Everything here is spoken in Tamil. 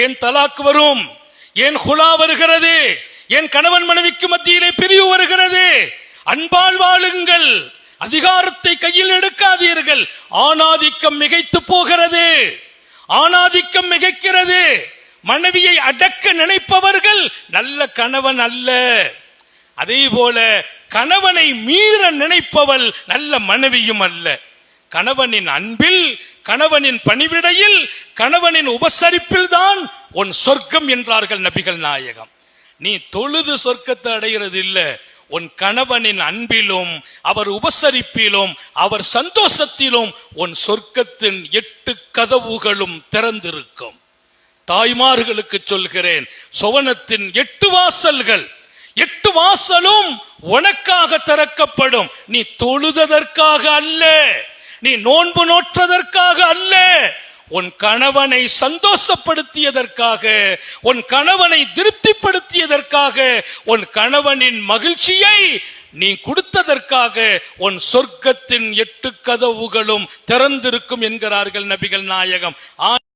ஏன் தலாக் வரும்? ஏன் ஹுலா வருகிறது? ஏன் கணவன் மனைவிக்கு மத்தியிலே பிரிவு வருகிறது? அன்பால் வாழுங்கள், அதிகாரத்தை கையில் எடுக்காதீர்கள். ஆணாதிக்கம் மிகைத்து போகிறது, ஆணாதிக்கம் மிகைக்கிறது. மனைவியை அடக்க நினைப்பவர்கள் நல்ல கணவன் அல்ல. அதே போல கணவனை மீற நினைப்பவள் நல்ல மனைவியும் அல்ல. கணவனின் அன்பில், கணவனின் பணிவிடையில், கணவனின் உபசரிப்பில் தான் உன் சொர்க்கம் என்றார்கள் நபிகள் நாயகம். நீ தொழுது சொர்க்கத்தை அடைகிறது இல்ல, உன் கணவனின் அன்பிலும், அவர் உபசரிப்பிலும், அவர் சந்தோஷத்திலும் உன் சொர்க்கத்தின் 8 கதவுகளும் திறந்திருக்கும். தாய்மார்களுக்கு சொல்கிறேன், சுவனத்தின் 8 வாசல்கள், 8 வாசலும் உனக்காக திறக்கப்படும். நீ தொழுததற்காக அல்ல, நீ நோன்பு நோற்றதற்காக அல்ல, உன் கணவனை சந்தோஷப்படுத்தியதற்காக, உன் கணவனை திருப்திப்படுத்தியதற்காக, உன் கணவனின் மகிழ்ச்சியை நீ கொடுத்ததற்காக உன் சொர்க்கத்தின் 8 கதவுகளும் திறந்திருக்கும் என்கிறார்கள் நபிகள் நாயகம்.